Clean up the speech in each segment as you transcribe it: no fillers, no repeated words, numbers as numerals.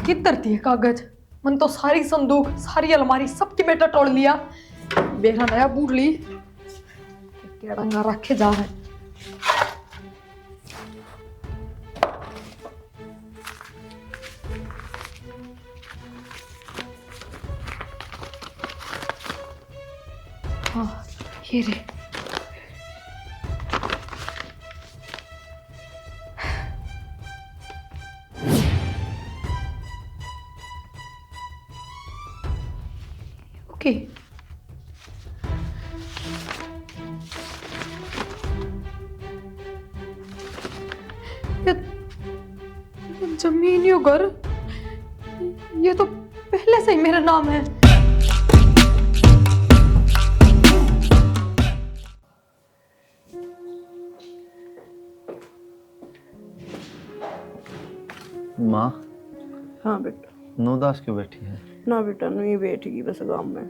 किधर थी ये कागज? मन तो सारी संदूक सारी अलमारी सबकी बेटा तोड़ लिया। बेरा नया बूढ़ ली केड़ा रखे जा है। हाँ ये रे। ओके ये जमीन यो घर ये तो पहले से ही मेरा नाम है। माँ। हाँ बेटा। नो दास क्यों बैठी है? ना बेटा नहीं बैठेगी बस गाँव में।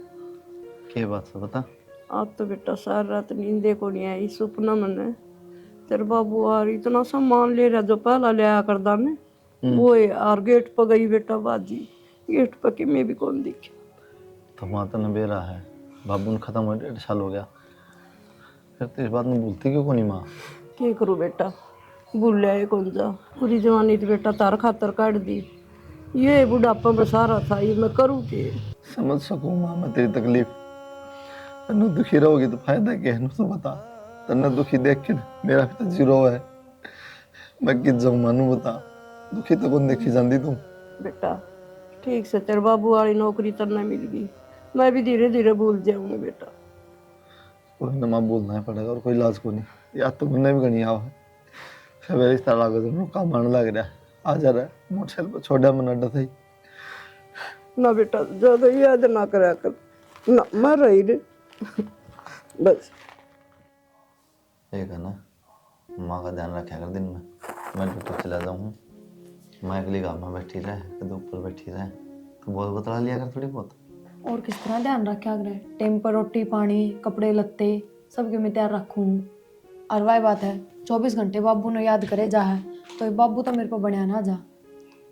क्या बात है बता। आज तो बेटा सारी रात नींदे को नहीं आई। सपना मैंने तेरे बाबू और इतना सामान ले रहा जो पहला ले आया कर दाने वो है। और गेट पर गई बेटा बाजी गेट पर कि मैं भी कौन दिखे। तो माँ तो बेरा है बाबू ने खत्म हो 1.5 साल हो गया फिर तो इस बात में भूलती क्यों नहीं माँ? क्या करूँ बेटा भूल लिया कौन जा। पूरी जवानी तो बेटा तार खातर काट दी। ये बुढ़ापा में सारा था ये मैं करूँ के। समझ सकूँ माँ मैं तेरी तकलीफ। तन्ने दुखी रहोगी तो फायदा क्या है तो बता। तन्ने दुखी देख के मेरा भी तो जीरो है। मैं किस जाऊँ मानू बता। दुखी तो कौन देखी जाती तू। बेटा ठीक से तेरे बाबू वाली नौकरी तरना मिल गई मैं भी धीरे धीरे भूल जाऊंगी बेटा। कोई ना माँ बोलना ही पड़ेगा और कोई इलाज को नहीं। याद तो मुन्ने भी गणी आओ है फिर मेरे रिश्ता लागो तो काम आने लग रहा है। आ जा रहा है मोटरसाइकिल पर छोड़ा मन अड्डा था ही। ना बेटा ज्यादा याद ना करा कर ना मर रही रे बस। एक है ना माँ का ध्यान रखा कर दिन में। मैं ड्यूटी चला जाऊँ माँ अगली गाँव में बैठी रहे कद ऊपर बैठी रहे तो बहुत बतला लिया कर थोड़ी बहुत। और किस तरह ध्यान रखा करे? टाइम पर रोटी पानी कपड़े लत्ते सबके मैं तैयार रखूँ। और वही बात है 24 घंटे बाबू ने याद करे जा है तो बाबू तो मेरे को बनया ना जा।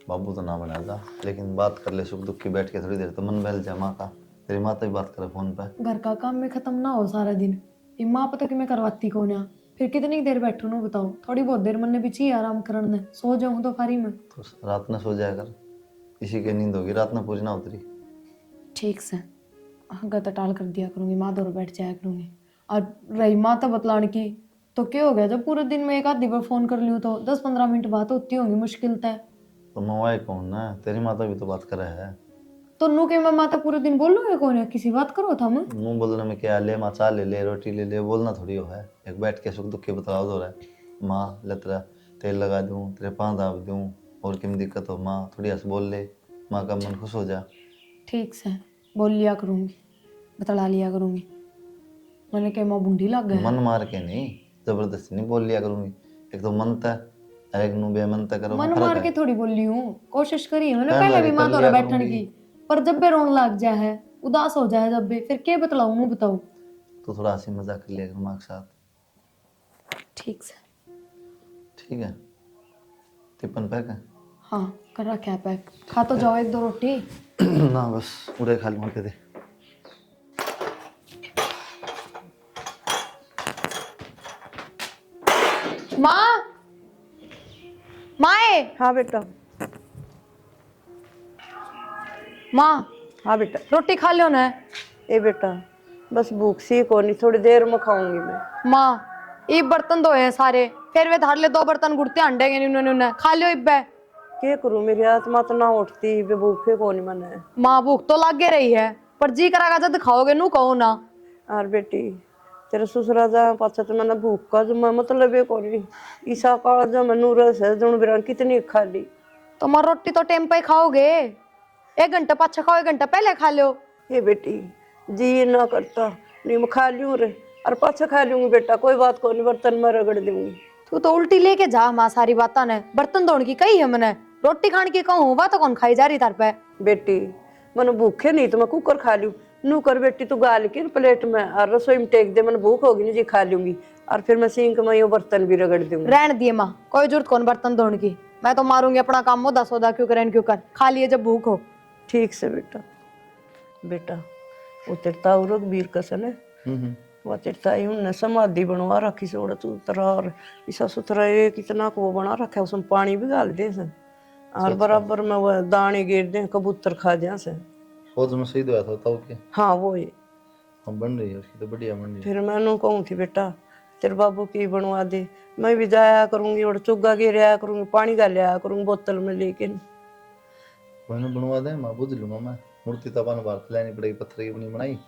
बाबू तो ना बना जा लेकिन बात कर ले सुख दुख की बैठ के थोड़ी देर तो मन बहल जा माँ का। तेरी माँ तो भी बात करे फोन पे। घर का काम में खत्म ना हो सारा दिन ये माँ पता कि मैं करवाती कौन है। फिर कितनी देर बैठू ना बताओ? थोड़ी बहुत देर मन ने भी चाहिए आराम करने सो जाऊँ तो फारी में। तो रात में सो जाया कर इसी की नींद होगी रात में पूरी ना उतरी। ठीक से गत टाल कर दिया करूंगी माँ दौड़ बैठ जाया करूंगी। और रही माँ तो बतलाने की तो क्या हो गया जब पूरे दिन में एक आधी बार फोन कर लूँ तो 10-15 मिनट बात होती होंगी मुश्किल तय। तो मवाई कौन है तेरी माता भी तो बात करे है। तो नू के मैं माता पूरे दिन बोल रहा है कौन है किसी बात करो था मैं। मुँह बोलने में क्या ले माँ चा ले ले रोटी ले ले बोलना थोड़ी हो है। एक बैठ के सुख दुख के बतलाओ दो रहा है। माँ लतरा तेल लगा दूँ तेरे पाँव दाब दूँ और किम दिक्कत हो माँ थोड़ी हंस बोल ले माँ का मन खुश हो जा। ठीक से बोल लिया करूंगी बतला लिया करूंगी। मैंने क्या माँ बूंदी लग गया मन मार के नहीं जबरदस्ती नहीं बोल लिया करूंगी। एक तो मनता है एक नु बेमनता करो मन फर्क मार है। के थोड़ी बोल रही हूँ कोशिश करी है मैंने कर पहले लगे, भी माँ कर दौरा लिया बैठने करूंगी। की। पर जब भी रोन लग जाए है उदास हो जाए जब भी फिर क्या बतलाऊं मुँह बताऊं। तो थोड़ा हंसी मजाक कर लिया करो माँ के साथ। ठीक से ठीक है टिफिन पैक है? हाँ कर रखा है पैक। खा तो जाओ 1-2 रोटी। ना बस उड़े खा लूँ दे। माँ माए हाँ बेटा। माँ हाँ बेटा। रोटी खा लो ना। ए बेटा बस भूख सी को नहीं थोड़ी देर में खाऊंगी मैं। माँ ये बर्तन धोए हैं सारे फिर वे धार ले 2 बर्तन गुड़ते अंडेंगे उन्होंने खा लियो इब्बे। क्या करूँ मेरी आत्मा तो ना उठती बे भूखे को नहीं मने। माँ भूख तो लागे रही है पर जी करागा जब खाओगे नू कहो ना। और बेटी तेरे ससुरा जा पाछा तो मैंने भूख का जो मतलब है को नहीं ईसा काल जो मैं नूरस है जुन बिरान कितनी खा ली। तो माँ रोटी तो टाइम पे ही खाओगे 1 घंटा पाछा खाओ 1 घंटा पहले खा लो। ये बेटी जी ना करता नहीं मैं खा लूँ रे और पाछा खा लूंगी बेटा कोई बात को नहीं बर्तन में रगड़ दूंगी। तू तो उल्टी लेके जा माँ सारी बाता ने बर्तन धोने की कही है मैंने रोटी खाने की कहूँ वह तो कौन खाई जा रही तार पे। बेटी मैंने भूखे नहीं तो मैं कुकर खा लूँ नू कर बेटी तू गाल के प्लेट में और रसोई में टेक दे मैंने भूख होगी नहीं जी खा लूंगी और फिर मैं सिंक में ये बर्तन भी रगड़ दूंगी। रहने दिए माँ कोई जरूरत कौन बर्तन धोने की मैं तो मारूंगी अपना काम मुद्दा सौदा क्यों करें क्यों कर, खा लिए जब भूख हो। ठीक से बेटा। बेटा वो तेरे ताऊ रघुवीर कसन है, वो तेरे ताई उनने समाधि बनवा रखी से उड़ा उतरा और ऐसा सुथरा एक इतना को वो बना रखा है, उसमें पानी भी डाल दे से और बराबर में वो दाने गिर दे, कबूतर खा जा से। फौज में शहीद हुआ था ताऊ के। हाँ वो ही। हाँ बन रही है उसकी तो बढ़िया बन रही है। फिर मैंने कहूँ थी बेटा तेरे बाबू की बनवा दे, मैं भी जाया करूंगी और चुग्गा गिराया करूंगी, पानी का लिया करूंगी बोतल में, लेकिन मैंने बनवा दे, मैं बुझ लूंगा। मैं मूर्ति तो अपन भारत लानी पड़ेगी, पत्थर की बनी बनाई,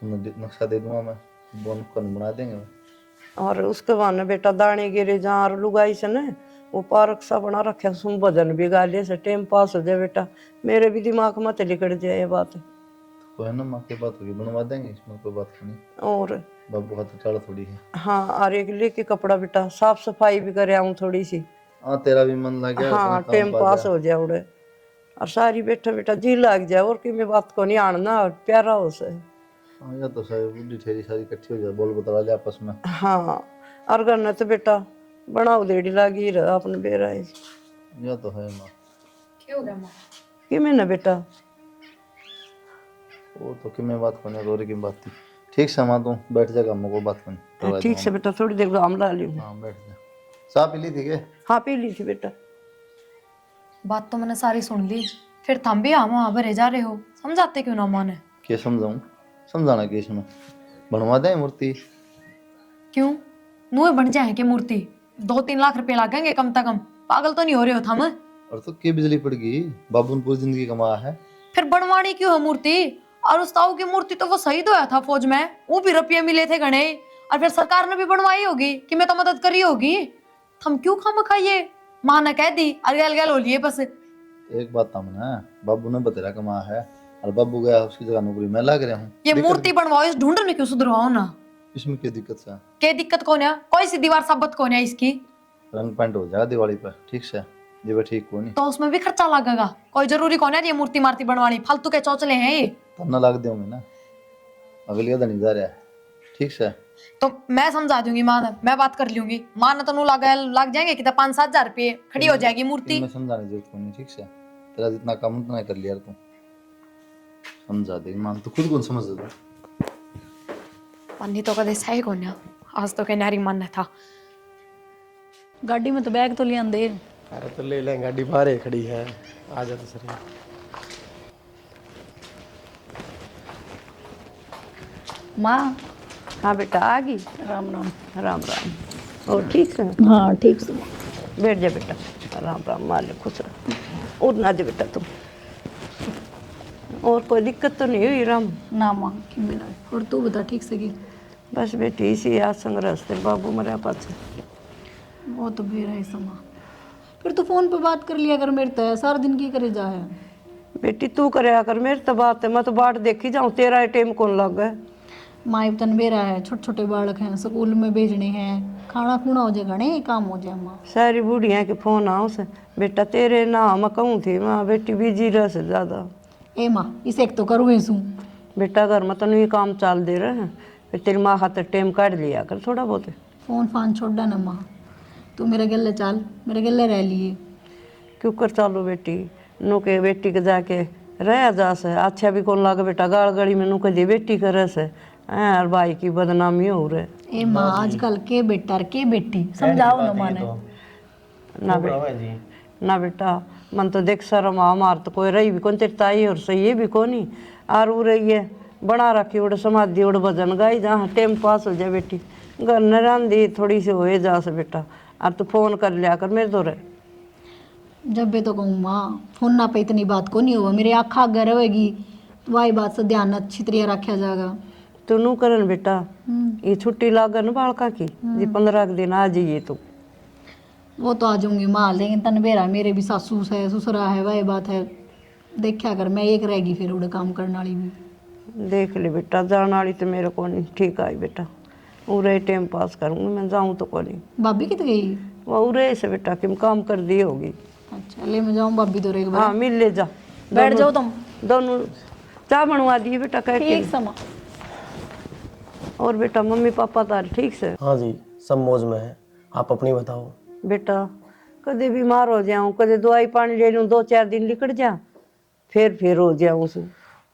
नक्शा दे दूंगा मैं, बोन कन बना देंगे। और उसके बाद बेटा दाने गिरे जहाँ और लुगाई से न वो पार्क सा बना रखे, उसमें भजन भी गा ले से टाइम पास हो जाए बेटा। मेरे भी दिमाग में तो लिकड़ जाए ये बात। तो है ना, माँ की बात होगी, बनवा देंगे, इसमें कोई बात नहीं। और बाबू का तो चाल थोड़ी है। हाँ और एक लेके कपड़ा बेटा साफ सफाई भी करे आऊँ थोड़ी सी। हाँ तेरा भी मन लग गया। हाँ टाइम पास हो जाए उड़े और सारी बैठा बेटा जी लग जाए, और कि मैं बात को नहीं आना और प्यारा हो से। हाँ या तो सारी बुढ़ी ठेरी सारी इकट्ठी हो जाए, बोल बतला ले आपस में। हाँ और करना तो बेटा बनाओ देड़ी लागी रहा अपने बेरा या तो है माँ। क्या हो गया माँ? कि मैं ना बेटा वो तो कि मैं बात करने रोरी की बात थी। ठीक से माँ, तू बैठ जा, हम को बात करनी। ठीक से बेटा थोड़ी देर आम ला लियो। हाँ बैठ जा। चाय पी ली थी के? हाँ पी ली थी बेटा। बात तो मैंने सारी सुन ली, फिर थम भी हम वहां भरे जा रहे हो, समझाते क्यों ना माने? क्या समझाऊं? समझाना क्या इसमें? बनवा दे मूर्ति। क्यों मुँह बन जाए कि मूर्ति 2-3 लाख रुपए लगेंगे कम से कम, पागल तो नहीं हो रहे हो थम? और तो क्या बिजली पड़ गई, बाबू ने पूरी जिंदगी कमाया है। फिर बनवानी क्यों है मूर्ति? और उस ताऊ की मूर्ति तो वो शहीद हुआ था फौज में, वो भी रुपये मिले थे घने, और फिर सरकार ने भी बनवाई होगी कि मैं तो मदद करी होगी। हम क्यों खाम खाइए, माँ ने कह दी अलगल गल हो लिए बस। एक बात था ना, बाबू ने बतेरा कमाया है और बाबू गया उसकी जगह नौकरी मैं लग रहा हूँ। ये मूर्ति बनवाओ, इस ढूंढने क्यों सुधरवाओ ना? इसमें क्या दिक्कत है? क्या दिक्कत कौन है? कोई सी दीवार साबित कौन है इसकी? रंग पेंट हो जाएगा दिवाली पर, ठीक से जी ठीक को नहीं तो उसमें भी खर्चा लगेगा, कोई जरूरी कौन है ये मूर्ति मार्ती बनवानी, फालतू के चौचले हैं ये। तब ना लग दूंगी ना, अगली अदा नहीं जा रहा है, ठीक से। तो मैं समझा दूंगी माँ ने, मैं बात कर लूंगी, माँ ने तो नू लग जाएंगे कि 5-7 हजार रुपये खड़ी हो जाएगी मूर्ति। मैं समझाने की जरूरत नहीं, ठीक से। तेरा जितना काम उतना कर लिया तू, समझा दे मान, तो खुद कौन समझ दे। पन्नी तो कदे सही कौन है, आज तो कहनारी मन था। गाड़ी में तो बैग तो लिया दे। अरे तो ले लें, गाड़ी बाहर ही खड़ी है, आ जा तो सर। माँ हाँ बेटा आ गई। राम राम। राम राम। और ठीक से? हाँ ठीक से। बैठ जा बेटा। राम राम, मालिक खुश रह। और ना जा बेटा तुम। और कोई दिक्कत तो नहीं हुई राम? ना माँ की मेरा। और तू बता ठीक से की? बस बेटी इसी आज संघर्ष तेरे बाबू मरा पास। वो तो बेरा है समा। फिर तो फोन पे बात कर लिया कर मेरे तो, सारा दिन की करे जा है। बेटी तू करे कर, मेरी तो बात है, मैं तो बाट देखी जाऊँ, तेरा टाइम कौन लग गया? माँ तन बेरा है, छोटे छोटे बालक हैं, स्कूल में भेजने हैं, खाना खुना हो जाएगा नहीं काम हो जाए माँ। सारी बूढ़िया के फोन आओ से बेटा तेरे ना मैं कहूँ थी माँ बेटी बिजी रह से ज़्यादा। ए माँ इसे एक तो करूँ ही सूँ। बेटा घर में तनु ये काम चाल दे रहे हैं, फिर तेरी माँ खातर टाइम काट लिया कर थोड़ा बहुत। फोन फान छोड़ ना माँ, तू मेरे गले चल, मेरे गले रह लिए। क्यों कर चालो बेटी, नु के बेटी के जाके रह जा से अच्छा भी कौन लागे बेटा, गाड़ गड़ी में नु के बेटी करे से और भाई की बदनामी हो रहे। ए माँ आजकल के बेटा के बेटी समझाओ ना माने। ना बेटा ना बेटा, मन तो देख शर्म आ मार तो कोई रही भी कौन तेरी ताई और सही भी कोनी और वो रही है बना रखी उड़ समाधि उड़ भजन गाई जहाँ टाइम पास हो जाए बेटी। घर न रांधी थोड़ी सी होए जा से बेटा, अब तो फोन कर लिया कर मेरे दो रहे। जब भी तो कहूँ माँ फोन ना पे इतनी बात को नहीं हुआ, मेरे आँखा अगर रहेगी तो वही बात से ध्यान अच्छी तरह रखा जाएगा। तू नू करन बेटा, ये छुट्टी लागन बालका की जी 15 दिन आ जाइए तू। वो तो आ जाऊंगी माँ, लेकिन तन बेरा मेरे भी सासू है ससुरा है, वही बात है देखा कर, मैं एक रहेगी फिर उड़े काम करने वाली भी। देख ले बेटा, जाने वाली तो मेरे को नहीं ठीक आई बेटा, उरे टाइम पास करूँगी मैं, जाऊँ तो को नहीं। भाभी कित गई? वो उरे से बेटा किम काम कर दी होगी। अच्छा ले मैं जाऊँ भाभी तो एक बार। हाँ मिल ले जा, बैठ जाओ तुम दोनों चाय बनवा दिए बेटा कह के। ठीक समा। और बेटा मम्मी पापा तारे ठीक से? हाँ जी सब मौज में है, आप अपनी बताओ। बेटा कदे बीमार हो जाऊं, कदे दवाई पानी ले लूं, 2-4 दिन निकट जा, फिर हो जाऊं सु।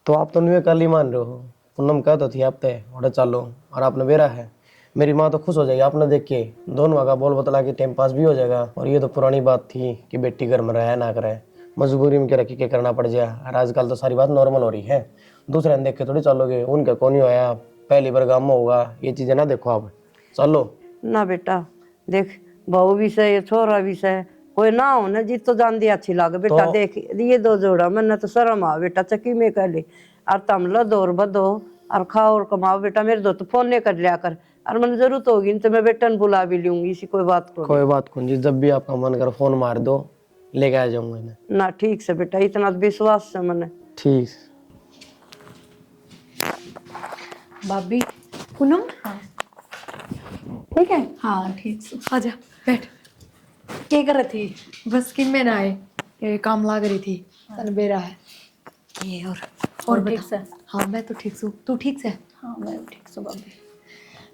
तो आप तो न्यू कल ही मान रहे हो। पूनम कह तो थी आप ते उड़ा चलो, और आपने बेरा है। मेरी माँ तो खुश हो जाएगी आपने देख के, दोनों का बोल बतला के टाइम पास भी हो जाएगा। और ये तो पुरानी बात थी कि बेटी घर में रहे ना करे, मजबूरी में क्या रखी के करना पड़ जाए। और आजकल तो सारी बात नॉर्मल हो रही है, दूसरे ने देख के थोड़ी चलोगे। उनका कौन ही होया, पहली बार गाँव में होगा, ये चीजें ना देखो आप, चलो। ना बेटा देख, बहू भी सही, छोरा भी सही, कोई ना हो ना जी तो जान दी अच्छी लागे बेटा। देख ये 2 जोड़ा, मैंने तो शर्म आ बेटा, चक्की में कर ली। और तम लदो और बदो और खाओ और कमाओ बेटा। मेरे दो तो फोन नहीं कर लिया कर, और मैंने जरूरत होगी तो मैं बेटा ने बुला भी लूंगी, इसी कोई बात को। कोई बात कौन जी, जब भी आपका मन कर फोन मार दो, लेके आ जाऊंगा इन्हें। ना ठीक से बेटा, इतना तो विश्वास है मैंने। ठीक। भाभी। पूनम ठीक है। हाँ ठीक से। आजा बैठ। क्या कर रही थी? बस किन में ना आए, ये काम लाग रही थी, तन बेरा है ये और ठीक बता। से? हाँ मैं तो ठीक हूँ, तू ठीक से? हाँ मैं भी ठीक से भाभी।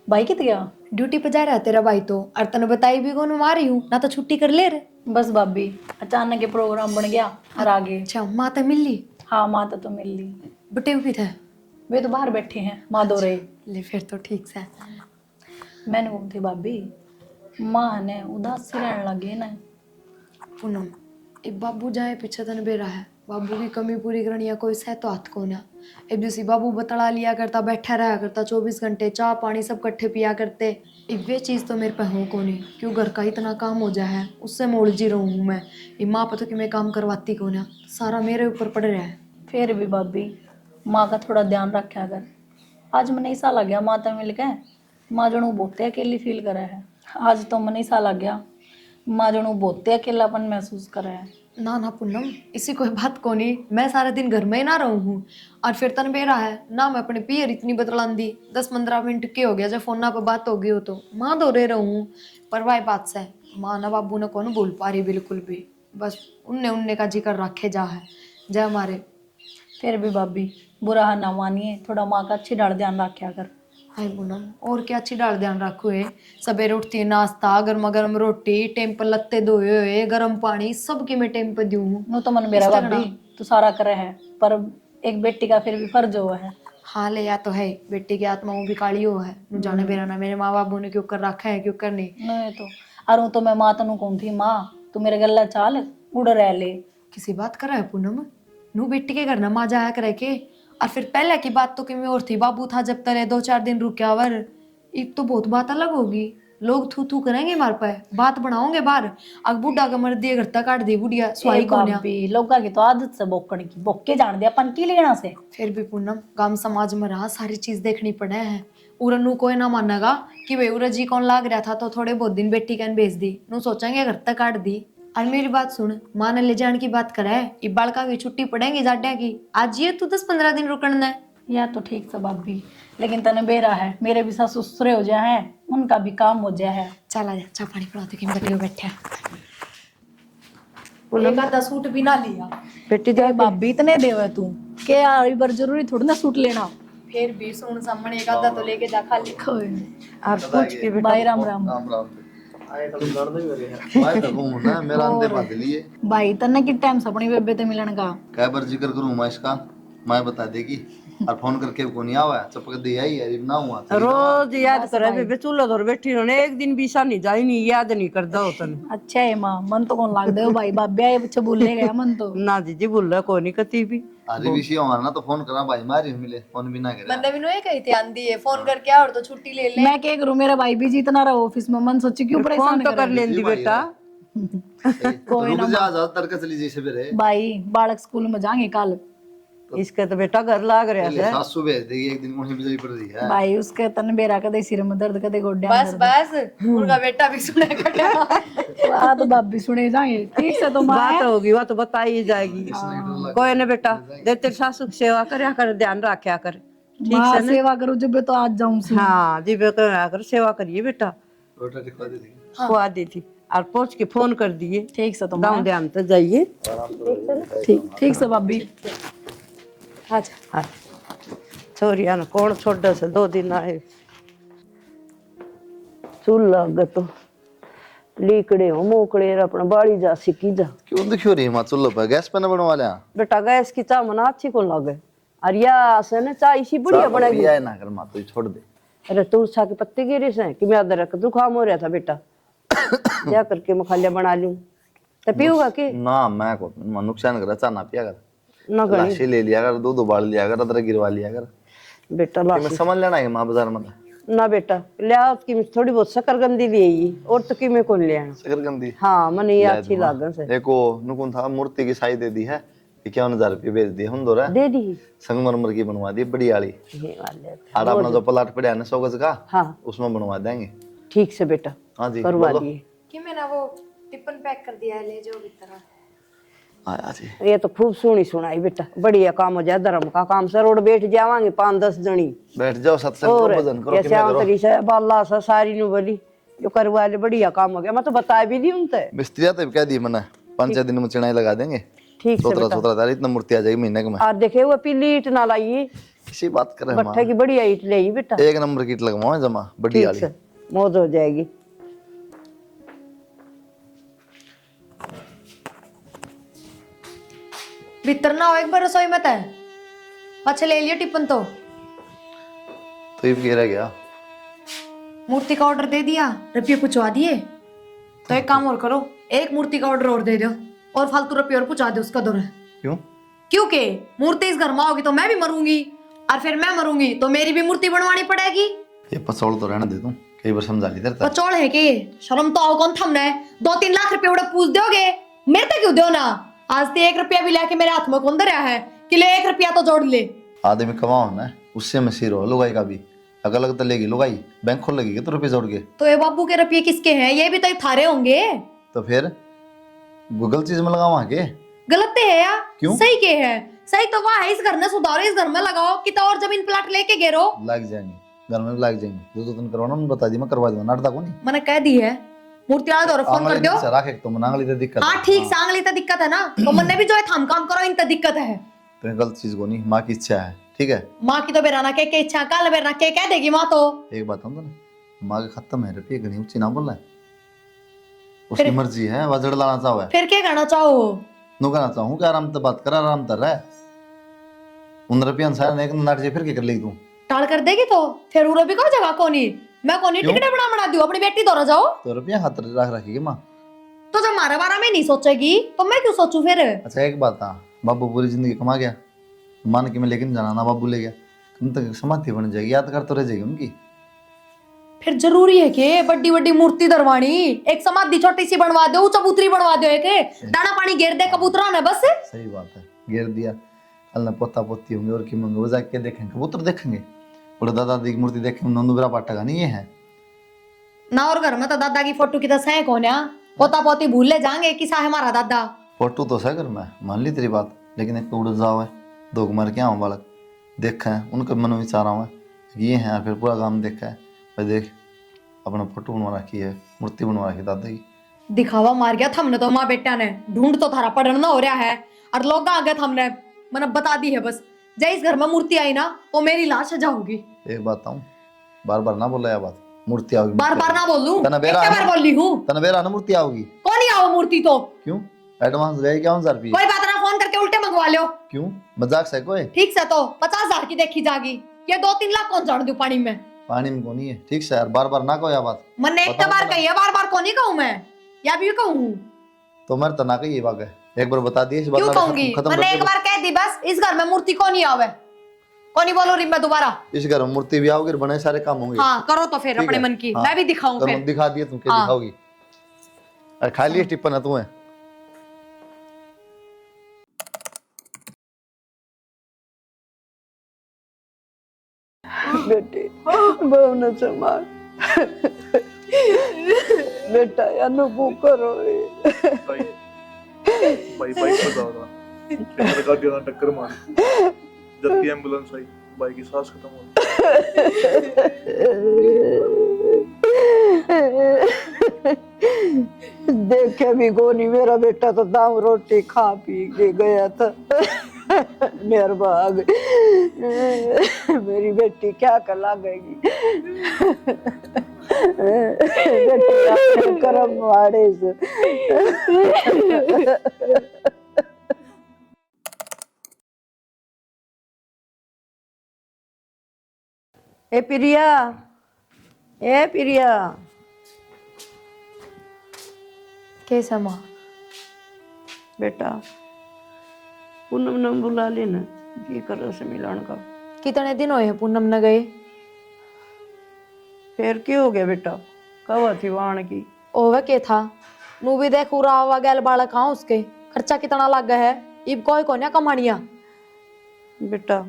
भाई कित गया? ड्यूटी पे जा रहा है तेरा भाई तो, और तने बताई भी कौन मार रही हूँ ना, तो छुट्टी कर ले रे। बस भाभी अचानक ये प्रोग्राम बन गया और आगे। अच्छा माँ तो मिल ली? हाँ माता तो मिल ली, बटे भी थे? वे तो बाहर बैठे हैं, माँ दो रहे। ले फिर तो ठीक से। मैंने बोलती भाभी माँ ने उदास सी रहने लगी ना। पूनम एक बाबू जाए पीछे तन बेरा है, बाबू की कमी पूरी करनी है, कोई सह तो हाथ को ना। एक दूसरी बाबू बतला लिया करता, बैठा रहा करता 24 घंटे, चाय पानी सब कट्ठे पिया करते। एक वे चीज़ तो मेरे पे हो को नहीं, क्यों घर का इतना काम हो जाए है, उससे मोड़ जी रहूँ हूँ मैं। ये माँ पता कि मैं काम करवाती को ना, सारा मेरे ऊपर पड़ रहा है। फिर भी भाभी माँ का थोड़ा ध्यान रखा कर। आज मैंने ऐसा लग गया माता मिल के, माँ जनू बहुत अकेली फील करा है। आज तो मैंने ऐसा लग गया माँ जनू बहुत अकेलापन महसूस करा है। ना ना पूनम इसी कोई बात को नहीं, मैं सारा दिन घर में ही ना रहूँ हूँ, और फिर तन बेरा है ना, मैं अपने पियर इतनी बतलान दी। 10-15 मिनट के हो गया जब फोन पे बात हो गई हो तो माँ दो रे रहूँ हूँ। पर वाई बात से माँ ना बाबू ने कौन बोल पा रही बिल्कुल भी, बस उनने उनने का जिक्र रखे जा है जय हमारे। फिर भी भाभी बुरा ना मानिए, थोड़ा माँ का अच्छी डाल ध्यान रखा कर। हाय पूनम और क्या अच्छी डाल ध्यान रखो है, सवेरे उठती है नाश्ता, गर्मा गर्म रोटी, टाइम पर लत्ते धोए हुए, गर्म पानी सब की मैं टाइम पर दूँ। नो तो मन मेरा भाभी तो सारा करे है, पर एक बेटी का फिर भी फर्ज हुआ है। हाँ ले या तो है, बेटी की आत्मा वो भी काली हो है, नु जाने बेरा ना मेरे माँ बाबू ने क्यों कर रखा है क्यों कर नहीं। नहीं तो अरे तो मैं माँ तनु कौन थी, माँ तू मेरे गला चाल उड़ रह ले। किसी बात कर रहा है पूनम, नू बेटी के घर ना माँ जाया करे के। और फिर पहले की बात तो किमें और थी, बाबू था जब तले 2-4 दिन रुका वर, एक तो बहुत बात अलग होगी, लोग थू थू करेंगे मार पे, बात बनाओगे बाहर। अग बुढ़ा का मर दिए घर तक काट दी बुढ़िया स्वाई को ना। लोग की तो आदत से बोकने की, बोके जान दिया अपन की लेना से। फिर भी पूनम गांव समाज में रहा सारी चीज देखनी पड़े है। उरनू कोई ना मानेगा कि भाई उरा जी कौन लाग रहा था तो थोड़े बहुत दिन बेटी कैन भेज दी, नू सोचेंगे घर तक काट दी। और मेरी बात सुन, माँ ने ले जाने की बात करे, ये बालका की छुट्टी पड़ेगी जाड्या की, आज ये तू 10-15 दिन रुकना है। या तो ठीक से भाभी, लेकिन तने बेरा है, मेरे भी सास ससुरे हो जाए हैं, उनका भी काम हो जाए है। चल आ जा, चाय पानी पिलाते कि मैं बैठा एक आधा सूट भी ना लिया। बेटी ते भाभी इतने देवे तू के यार, एक बार जरूरी थोड़ी ना सूट लेना। फिर भी सुन सामने एक आधा तो लेके जा खाली। और पूछ के बेटा। भाई राम राम। राम राम आए तो लड़ ही हो गया। मैं तो कहूँ ना मेरा अंदे बात लिए भाई तने कि टाइम से अपनी बेबे ते मिलन का। क्या बार जिक्र करूँ मैं इसका, मैं बता देगी और फोन करके को नहीं आवा चपक दे आई यार ना हुआ था। रोज याद करे बेबे, चूल्हा धोर बैठी रहने, एक दिन भी सा नहीं जाई नहीं, याद नहीं करदा होतन। अच्छा है माँ, मन तो कौन लाग दे हो भाई, बाबे आए बच्चे बोलने गया मन तो। ना जी बोल रहा कोई नहीं कती भी। अरे विषय हमारा ना तो फोन करा भाई मारी मिले फोन भी ना करे। मैंने भी नो ये कही थी आंधी है फोन करके आ और तो छुट्टी ले ले। मैं क्या करूँ, मेरा भाई भी जितना रहा ऑफिस में, मन सोची क्यों फोन परेशान तो कर करे। लेंदी बेटा। कोई ना जा जा तड़का चली जी सवेरे। भाई बालक स्कूल में जाएंगे कल, इसका तो बेटा घर लाग रहा पहले है। सासू भेज देगी, एक दिन मुझे बिजली पड़ रही है। भाई उसके तन बेरा कदे सिर में दर्द कदे गोड्या में बस बस उनका बेटा भी सुनेगा क्या। दर्द। आ तो भाभी सुने जाएंगे ठीक से, तो माँ बात होगी वो तो बताई जाएगी। कोई ना बेटा, दे तेरे सासू की सेवा करया कर, ध्यान रखा कर, ठीक माँ से ना। सेवा करो जब तो आज जाऊं सी। हाँ जी बेटा कर सेवा करिए बेटा, रोटा दिखा दे दी। खुआ दी थी और पहुंच के फोन कर दिए। ठीक से तो गाँव माँ, ध्यान तो जाइए। ठीक से भाभी। अच्छा हाँ छोरिया ने कौन छोड़ से 2 दिन आए चूल्हा तो लीकड़े हो मोकड़े अपना बाड़ी जा सिकी जा। क्यों दुखी हो रही है माँ? चूल्हे पर गैस पे न बनवा लिया। बेटा गैस की चाय मना अच्छी को लगे और या से ना चाय इसी बढ़िया बनेगी। पिया ना कर माँ, तू छोड़ दे। अरे तुलसा के पत्ते गिरे से कि मैं अदरक जुकाम हो रहा था बेटा, जा करके मखालिया बना लूं तो पीऊंगा कि ना मैं को नुकसान कर, चाह ना पिया कर, ना गणी लाशी ले लिया कर, दूध उबाल लिया कर, अदरक गिरवा लिया कर। बेटा मैं लाश समझ लेना है माँ बाजार में ना बेटा लिया कि थोड़ी बहुत शकरगंदी ले आई और तो कि मैं कौन ले आना। शकरकंदी हाँ मने ये अच्छी लागन से देखो नुकुन था मूर्ति की साई दे दी है, 51,000 रुपये बेच दिए हम दो रहा दे दी संगमरमर की बनवा दी बड़ी वाली। ये वाले और अपना जो प्लाट पड़ा है ना 100 गज का, हाँ उसमें बनवा देंगे। ठीक से बेटा हाँ जी करवा बोलो। दिए। कि मैंने वो टिफिन पैक कर दिया है, ले जाओ भीतर। हाँ जी ये तो खूब सुनी सुनाई बेटा, बढ़िया काम हो जाए धर्म का काम से रोड बैठ जावांगे 5-10 जनी बैठ जाओ सत्संग और करो, भजन करो, ये किमें करो। श्यामतरी से बाला से सारी नु बोली जो करवा ले बढ़िया काम हो गया। मैं तो बता भी दी उनसे। मिस्त्रिया तो कह दी मैंने 5-6 दिन में चिनाई लगा देंगे। ठीक से बेटा 17,000 इतना मूर्ति आ जाएगी महीने में। और देखे वो पीली ईट ना लाई, किसी बात करे माँ, भट्ठे की बढ़िया ईट ले आई बेटा। एक नंबर की ईंट लगवाओ जमा बड़ी ठीक वाली। से मौज हो जाएगी। भीतर ना हो एक बार रसोई मत है, अच्छा ले लिया टिफिन तो ये भी रह गया। मूर्ति का ऑर्डर दे दिया, रुपये पूछवा दिए। तो एक काम और करो, एक मूर्ति का ऑर्डर और दे दो और फालतू रुपये और पूछा दो उसका दौर है। क्यों? क्योंकि मूर्ति इस घर में होगी तो मैं भी मरूंगी और फिर मैं मरूंगी तो मेरी भी मूर्ति बनवानी पड़ेगी। ये पसौल तो रहने दे दूं, कई बार समझा ली तेरे पचौड़ है कि शर्म तो आओ, कौन थमने 2-3 लाख रुपए उड़ा पूछ दोगे, मेरे तक क्यों दो ना। आज तो 1 रुपया भी लाके मेरे हाथ में कौन दे रहा है कि ले 1 रुपया तो जोड़ ले। आदमी कमाओ ना, उससे में सिर हो लुगाई का भी अगर अलग तो लेगी लुगाई, बैंक खोल लगेगी तो रुपये जोड़ के। तो ये बाबू के रुपये किसके हैं? ये भी तो थारे होंगे। तो फिर गूगल चीज में लगाओ के गलत है या क्यों? सही के है? सही तो वह है, इस घर में सुधारो, इस घर में लगाओ कि तो और जमीन प्लाट लेके गिरो। लग जाएंगे, घर में भी लग जाएंगे। जो तुम करवाना मैं बता दी, मैं करवा दूंगा, नाटक को नहीं। मैंने कह दी है मूर्ति वाला दौर फोन कर दो। राखे तो मनांगली तो दिक्कत। हाँ ठीक, सांगली तो दिक्कत है ना, तो मन ने भी जो है थाम काम करो, इन तो दिक्कत है। तो गलत चीज को नहीं, माँ की इच्छा है, ठीक है। माँ की तो बेराना के इच्छा, काल बेराना के कह देगी माँ तो। एक बात हम तो ना, माँ के खत्म है रुपये गनी ऊंची ना बोल रहा है, उसकी मर्जी है, वजड़ लाना चाहो है। फिर क्या करना चाहो? नु कहना चाहूँ कि आराम से बात कर, आराम कर रहा है। उन रुपये अनुसार एक नाट जे फिर क्या कर लेगी तू? टाल कर देगी तो फिर उरो भी कहो जगह कोनी, मैं कोनी टिकट बना दूं, अपनी बेटी दौरा जाओ। तो रुपया हाथ रख रखेगी माँ। तो जब हमारे बारे में नहीं सोचेगी तो मैं क्यों सोचूं फिर? अच्छा एक बात था, बाबू पूरी जिंदगी कमा गया, मान के मैं लेकिन जाना ना बाबू ले गया, तुम तक समाधि बन जाएगी, याद कर तो रह जाएगी उनकी। फिर जरूरी है कि बड़ी बड़ी मूर्ति दरवानी, एक समाधि छोटी सी बनवा दो, चबूतरी बनवा दो, एक दाना पानी घेर दे कबूतरा ने बस। सही बात है, घेर दिया, कल ना पोता पोती होंगे और की मंगे वो जाके देखेंगे, कबूतर देखेंगे, और दादा दी की मूर्ति देखेंगे, नंदुबरा पाटेगा नहीं ये है ना। और घर में तो दादा की फोटो की तो सह कौन है, पोता पोती भूल ले जाएंगे कि सा है हमारा दादा। फोटो तो सह कर मैं मान ली तेरी बात, लेकिन एक उड़ जाओ है, 2 मार के आओ बालक देखा है, उनके मन में विचार आवा ये है, फिर पूरा काम देखा है भाई, देख अपना फोटो बनवा रखी है, मूर्ति बनवा रखी दादा की। दिखावा मार गया थमने तो माँ बेटा ने, ढूंढ तो थारा पढ़ना हो रहा है और लोग आ गए थमने, मैंने बता दी है बस। जब इस घर में मूर्ति आई ना तो मेरी लाश सजा होगी। एक बात बताऊं, बार बार ना बोला यह बात, मूर्ति आओगी। बार बार ना बोलूं, तना बेरा एक बार बोल ली हूँ। तनबेरा ना मूर्ति आओगी। कौन ही आओ मूर्ति तो? क्यों? एडवांस गए क्या 1000 रुपये? कोई बात ना, फोन करके उल्टे मंगवा लो। क्यों? मजाक से कोई? ठीक से तो 50,000 की देखी जागी, ये 2-3 लाख कौन जान दू पानी में? पानी में कौन है, ठीक से यार, बार बार ना कहो यह बात। मैंने एक बार कही है, बार बार कौन ही कहूँ मैं, या भी कहूँ? तो मेरे तना कही ये बात है, एक बार बता दिए इस बात क्यों कहूंगी? मैंने एक बार कह दी बस, इस घर में मूर्ति कौन ही आवे, कौन ही बोलो मैं दोबारा। इस घर में मूर्ति भी आओगी, बने सारे काम होंगे। हाँ करो तो फिर अपने मन की, मैं भी दिखाऊं फिर। दिखा दिए तुम, क्या दिखाओगी? अरे खा लिए टिप्पण है तुम्हें। बेटे बहु न संभाल बेटा अनुभव करो। बाइक पर जा रहा मेरे गाड़ी वाला टक्कर मारी, जबकि एम्बुलेंस आई, बाइक की सांस खत्म हो देखे भी कोनी, मेरा बेटा तो दाम रोटी खा पी के गया था निर्भाग। मेरी बेटी क्या कर लागेगी। बेटी अपने कर्म मारे से। ए प्रिया, ए प्रिया, कैसा माँ? बेटा पूनम ने बुला लेना जी कर से मिलन का। कितने दिन हुए हैं पूनम न गए? फिर क्या हो गया बेटा, कब थी वाण की? ओवे के था नू भी देख उरा हुआ गैल बालक कहाँ उसके खर्चा कितना लग गया है। इब कोई को कमानिया बेटा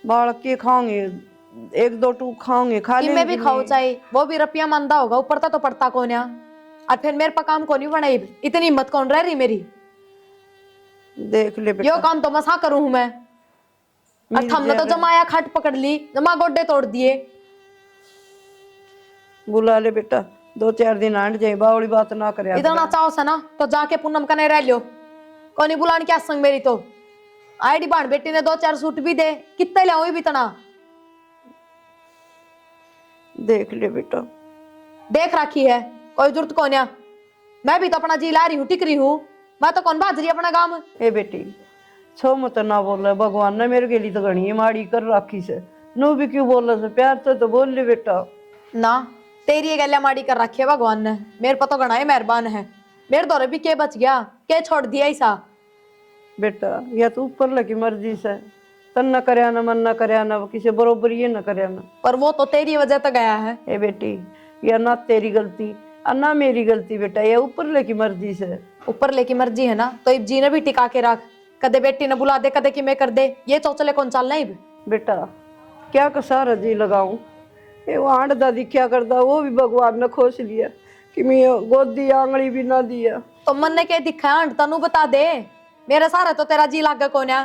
बालक के खाओगे, एक दो टूक खाओगे, खा कि ले। मैं भी खाऊं चाहे, वो भी रुपया मंदा होगा ऊपर तो पड़ता कौन है। और फिर मेरे पर काम कौन बनाई, इतनी हिम्मत कौन रह रही मेरी। देख ले बेटा, यो काम तो मसा करूं हूं मैं। और हमने तो जमाया खट पकड़ ली, जमा गोड्डे तोड़ दिए। बुला ले बेटा, 2-4 दिन आंट जाए, बावड़ी बात ना करे। इतना चाहो सा ना तो जाके पूनम का नहीं रह लियो। कौन बुलाने क्या संग मेरी तो आईडी बाण बेटी ने 2-4 सूट भी दे, कितने ले भी तना। देख ले बेटा, देख रखी है, कोई जरूरत कौन है। मैं भी तो अपना जी ला रही हूँ, टिक रही हूँ। मैं तो कौन बाज रही अपना काम। ए बेटी छो मत ना बोल, भगवान ने मेरे के लिए तो घनी माड़ी कर रखी से, नो भी क्यों बोल से, प्यार तो बोल ले बेटा। ना तेरी ये गैल्या माड़ी कर रखी है भगवान ने, मेरे पर तो घना ही मेहरबान है। मेरे दौरे भी के बच गया, के छोड़ दिया ऐसा। बेटा या तो ऊपर लगी मर्जी से, तन न करया ना, मन न करया ना, किसी बरोबर ये न करया ना। पर वो तो तेरी वजह तो गया है। ए बेटी या ना तेरी गलती और ना मेरी गलती बेटा, ये ऊपर लगी मर्जी से। ऊपर लेकी मर्जी है ना तो इब जी ने भी टिका के रख। कदे बेटी ने बुला दे, कदे कि मैं कर दे, ये चौचले कौन चलना इब। बेटा क्या कसार जी लगाऊं, ये आंट दादी क्या करता, वो भी भगवान ने खोस लिया कि मैं गोदी आंगली भी ना दिया। तो मन ने क्या दिखा है, तनु बता दे। मेरे सारे तो तेरा जी लागा कौन है,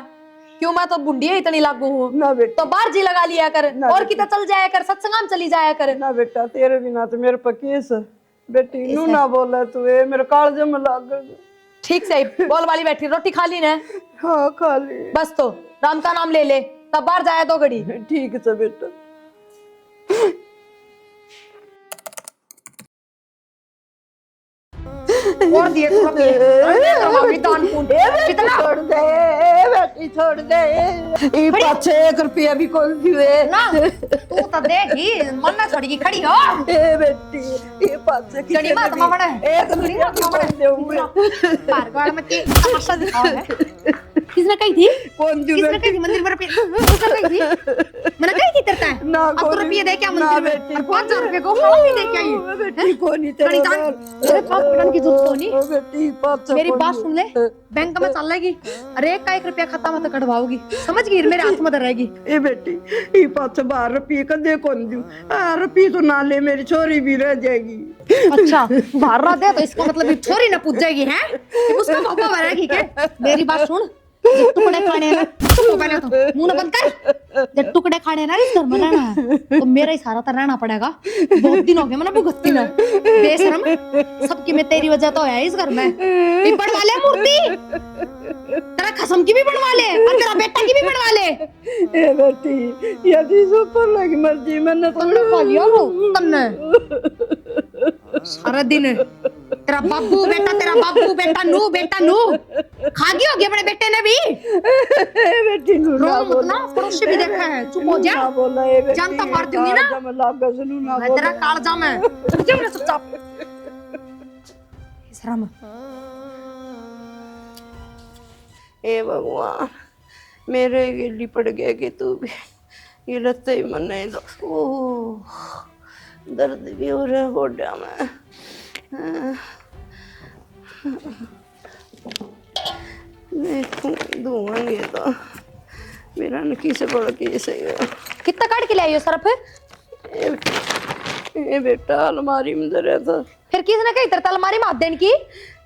क्यों मैं तो बुंडी है इतनी लागू हूँ। ना बेटा, तो बाहर जी लगा लिया कर, और कितना चल जाया कर, सत्संगाम चली जाया कर। ना बेटा तेरे बिना तो मेरे पर केस है। बेटी नू ना बोला तू, ये मेरे कालजे में लाग गया। ठीक से बोल वाली बैठी, रोटी खा ली ने? हाँ खा ली। बस तो राम का नाम ले ले, तब बाहर जाए 2 घड़ी। ठीक है बेटा। और दिए तो दान पुण्य कितना छोड़ दे बेटी, छोड़ दे। ये पाछे 1 रुपया भी कौन दिए ना, तू तो देगी मन ना छोड़ेगी, खड़ी हो। ए बेटी ये पाछे जड़ी मात मावड़ है, एक रुपया भी कौन दूंगा। पारगाड़ में की तमाशा दिखाओ है। किसने कही थी? कौन दी किसने कही थी मंदिर में रुपये? किसने कही थी? मैंने कही थी तेरे को ना अब तो रुपये दे क्या मंदिर में, और 5000 रुपये को खाओ भी दे क्या ये। बेटी कोनी खड़ी तेरा जान, तेरे पास पकड़ने की जरूरत तो नहीं। ओ बेटी पाछे मेरी बात सुन ले, बैंक में चल लेगी, अरे 1 रुपया खाता मत कटवाओगी, समझ गई, मेरे हाथ में रहेगी। ए बेटी ये पाछे 12 रुपये का दे कौन दूं, 12 रुपये तो ना ले, मेरी छोरी भी रह जाएगी। अच्छा बाहर दे तो इसका मतलब ये छोरी ना पूछ जाएगी है कि उसका पापा भरेगी क्या। मेरी बात सुन, जब टुकड़े खाने हैं ना तो पहले तो मुंह न बंद कर। जब टुकड़े खाने हैं ना इस घर में रहना है तो मेरा ही सारा तो रहना पड़ेगा। बहुत दिन हो गए मैंने भुगतती ना, बेशरम, सबकी मैं तेरी वजह तो है इस घर में। ये बनवा ले मूर्ति, तेरा खसम की भी बनवा ले और तेरा बेटा की भी बनवा ले। ए बेटी यदि ऊपर लगी मर्जी मैंने तन्ने खा लिया वो तन्ने सारा दिन। तेरा बाबू बेटा नू खा गई होगी अपने बेटे ने भी। बेटी नू ना रो मत ना, पड़ोसी भी देखा है, चुप हो जा। ना बोला ए बेटी, जानता मार दूंगी ना मैं लागा सुनू ना मैं तेरा कालजा में तुझे ना चुपचाप शर्म। ए भगवान मेरे गिल्ली पड़ गया कि तू भी ये लत्ते ही मन नहीं दो। ओह दर्द भी हो रहा है गोड्या में। धुआंगे तो मेरा नकी से बड़ा केस है। कितना काट के लाइयो सरफ? ए बेटा अलमारी में धरा था। फिर किसने कही तेरे अलमारी में हाथ देने की?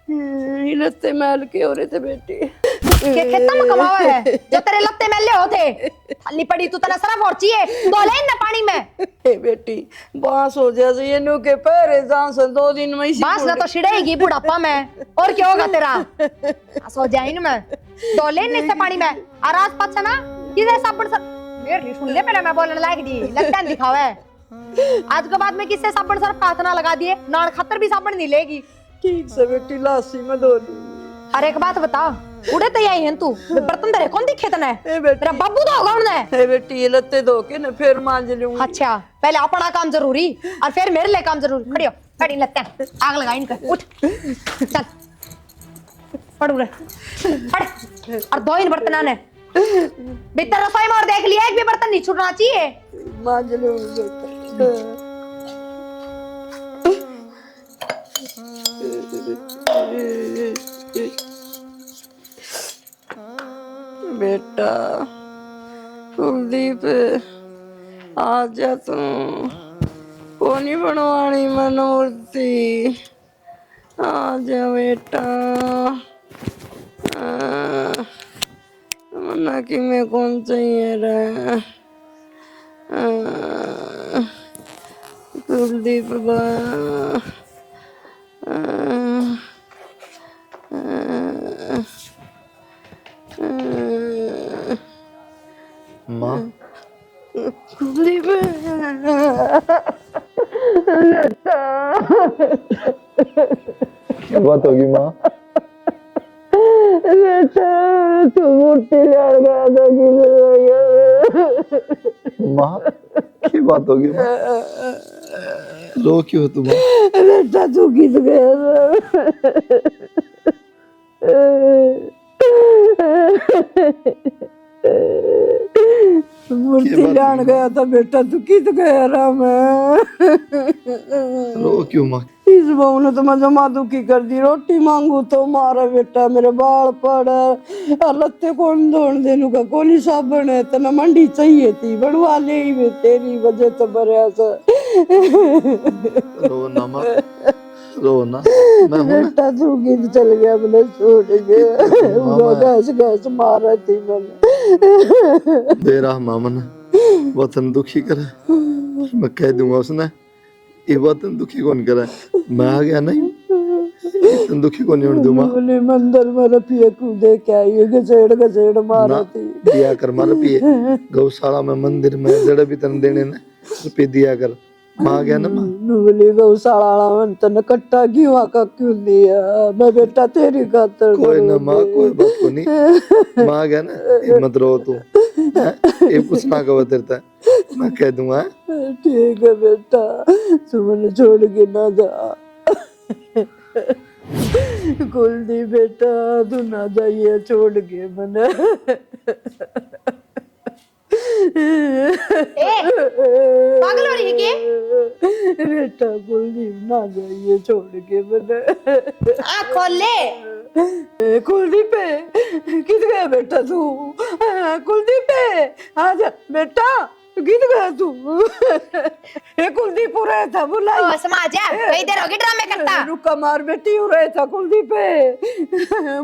ये लत्ते मैल के हो रहे थे बेटी। के खेता में कमावा है जो तेरे लत्ते मैले होते। थाली पड़ी तू तना सरफ और चाहिए तो ले ना पानी में। ए बेटी बांस हो जाए ये नु के पैरे जान से 2 दिन में ही बांस ना तो छिड़ेगी बुढ़ापा में, और क्या होगा तेरा? सो जाए ना मैं दो ले ने से पानी में और आज पाछा ना किसे साबुन से मेरी सुन ले पहले मैं बोलने लायक दी लगता है दिखावे आज के बाद में किससे साबुन सर हाथ ना लगा दिए, नान खातर भी साबुन नहीं लेगी। ठीक से बेटी लासी में धो ली। अरे एक बात बता, उड़े तो आई है तू, बर्तन तेरे कौन दिखे तने? ए बेटी, तेरा बाबू तो होगा उन्हें। ए बेटी ये लत्ते धो के ना फिर मांज लूंगी। अच्छा, पहले अपना काम जरूरी और फिर मेरे लिए काम जरूरी। खड़ी हो, खड़ी लगते हैं, आग लगा इनका। उठ चल, पड़ उड़े, पड़ और दो इन बर्तन ने भीतर रसोई में और देख लिया, एक भी बर्तन नहीं छूटना चाहिए। मांज लूंगी बेटा। बेटा कुलदीप आ जा तू, कोनी बनवानी मन मूर्ति, आ जा बेटा। मना कि मैं कौन चाहिए रे कुलदीप बा। माँ कुलदीप क्या बात होगी माँ? बेटा तू मूर्ति ले गया था कि माँ क्या बात होगी माँ? रो क्यों हो तुम? बेटा तू किस गया मूर्ति लान गया था बेटा, तू किस गया रहा मैं। रो क्यों माँ? इस बहू ने तो मैं जमा दुखी कर दी, रोटी मांगू तो मारा बेटा, मेरे बाल पड़ और लत्ते कौन धोन देनु का, कोली साबुन है तना मंडी चाहिए थी, बढ़वा ले ही वे तेरी वजह तो बरया सा। रो ना माँ, रो ना, मैं हूं ना। बेटा तू किध चल गया, मैंने छोड़ गया, गैस गैस मारा थी मैंने। बेरा मामन वतन दुखी करे, मैं कह दूंगा उसने ये वतन दुखी कौन करे, मैं आ गया नहीं वतन दुखी कौन नहीं दूंगा। बोले मंदिर में रपिए कूदे क्या ये गजेड़ गजेड़ मारा थी। दिया कर मार पिए, गौशाला में मंदिर में जड़े भी तन देने ने रुपये दिया कर, माँ गया ना माँ। बोली गौशाला में तन कट्टा क्यों आका क्यों दिया, मैं बेटा तेरी खातर कोई ना माँ, कोई बात को नहीं, माँ गया ना, ये मत रो तू, ये कुछ ना कहो तेरे तक, मैं कह दूंगा। ठीक है बेटा, तू मैंने छोड़ के ना जा। कुलदीप बेटा तू ना जाइए छोड़ के मैंने। पागल हो रही है क्या? बेटा कुलदीप ना जाइए छोड़ के मैंने। आँख खोल ले। कुलदीप किध गया बेटा तू, कुलदीप आ जा बेटा, किध गया तू। ये कुलदीप हो रहा था, बुला ओ समाज है, कई देर होगी ड्रामे करता। रुका मार बेटी हो रहा था कुलदीप।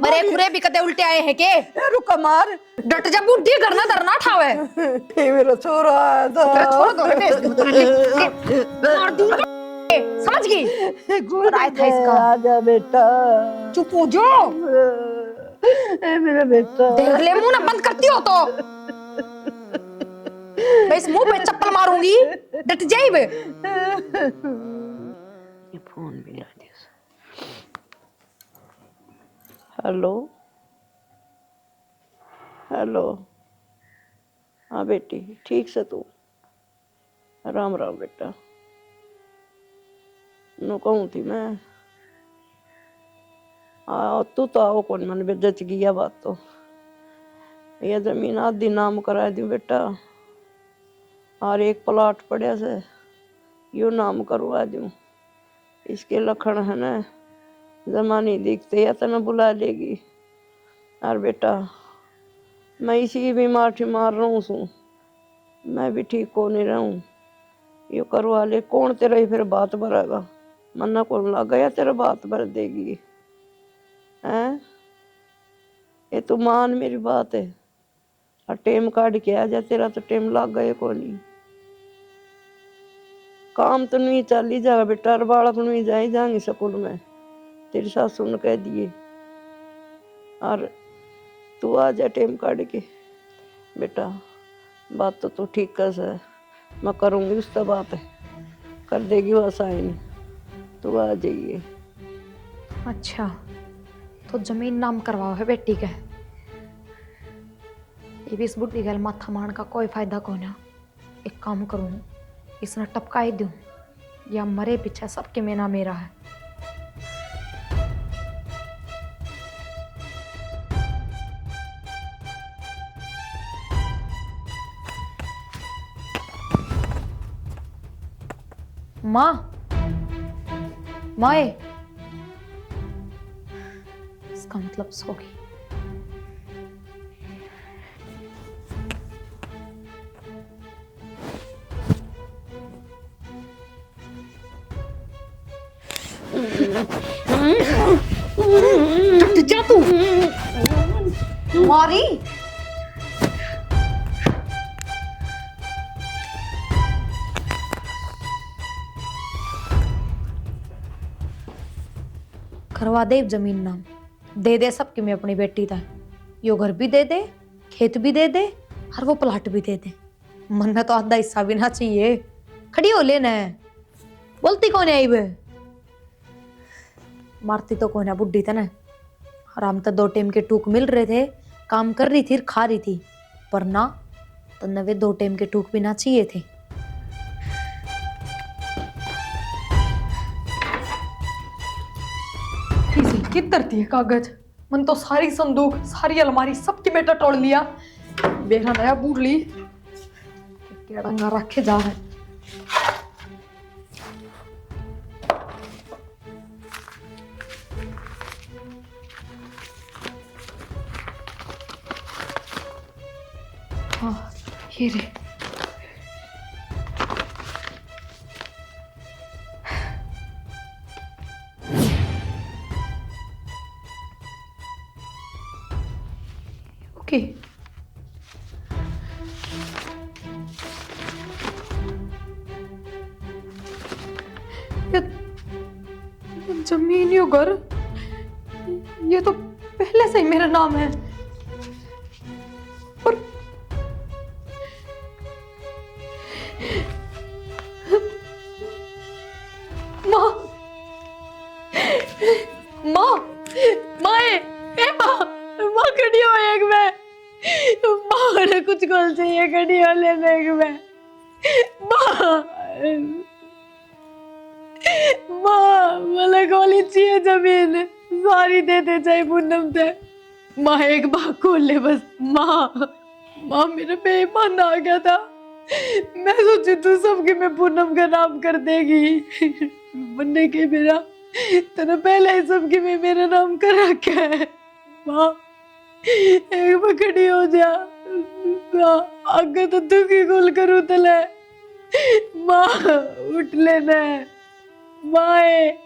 मरे पूरे भी कते उल्टे आए हैं के? रुका मार, डट जा, बुद्धि करना धरना ठावे। ये मेरा छोरा आया था। छोड़ दो मार दूंगा, समझ गई? और आया था इसका। आजा बेटा, चुप हो जो, ए मेरा बेटा। देख ले मुंह ना बंद करती हो तो मैं इस मुंह पे चप्पल मारूंगी, डट जाई बे। ये फोन भी ला दे। हेलो हेलो, हाँ बेटी ठीक से तू, राम राम बेटा। नो कहूँ थी मैं, तू तो आओ कौन, मन में जच गया बात तो, ये जमीन आधी नाम करा दी बेटा, और एक प्लॉट पड़े से यो नाम करवा दूं, इसके लखन है ना, जमानी दिखते या तो न बुला लेगी। और बेटा मैं इसी बीमार मार रहा हूँ, मैं भी ठीक को नहीं रहूँ, यो करवा ले, कौन तेरा ही फिर बात भरेगा, मन्ना कौन लग गया तेरा बात भर देगी हैं। ये तो मान मेरी बात है, और टेम काट के आ जा, तेरा तो टेम लग गए को नहीं, काम तो नहीं चल ही जाएगा बेटा, और बालक नहीं जाए जाएंगे स्कूल में, तेरी सासू ने कह दिए, और तू आ जा टेम काट के बेटा। बात तो तू ठीक कर, मैं करूँगी उससे बात है। कर देगी वो साइन, तो आ जाइए। अच्छा, तो जमीन नाम करवाओ है बेटी के। ये भी इस बुढ़ी गल माथा मारन का कोई फायदा को ना। एक काम करूँ, इसने टपकाई दूँ या मरे पीछे सबके मेना मेरा है। माँ, माए, इसका मतलब सो गई। जा तू मारी। करवा दे जमीन नाम, दे दे सबकी मैं अपनी बेटी था। यो घर भी दे दे, खेत भी दे दे, और वो प्लाट भी दे दे। मन में तो आधा हिस्सा भी ना चाहिए। खड़ी हो लेना है, बोलती कौन है बे? मारती तो कौन है, बुढ़ी था ना। आराम तो 2 टाइम के टूक मिल रहे थे, काम कर रही थी, खा रही थी, पर ना तो नवे 2 टाइम के टूक भी ना चाहिए थे। किधर थी कागज? मन तो सारी संदूक, सारी अलमारी सबकी बेटा तोड़ लिया। बेरा नया बूढ़ ली केड़ंगा रखे जा है। हाँ, ये रे। ओके, ये जमीन, यो घर, ये तो पहले से ही मेरा नाम है। पर माँ, माँ, माए, ए माँ, माँ खड़ी हो एक में। माँ ने कुछ गोल चाहिए, खड़ी हो लेने एक में। माँ, माँ मला गोली चाहिए जमीन, सारी दे दे चाहे पूनम थे। माँ एक बात खोल ले बस। माँ, माँ मेरे पे ईमान आ गया था। मैं सोची तू सबके में पूनम का नाम कर देगी। बनने के मेरा तेने पहले ही सबके में मेरा नाम कर रखा है। माँ एक बार खड़ी हो जा। माँ आगे तो तू की गोल करूँ तले। माँ उठ लेना है। माए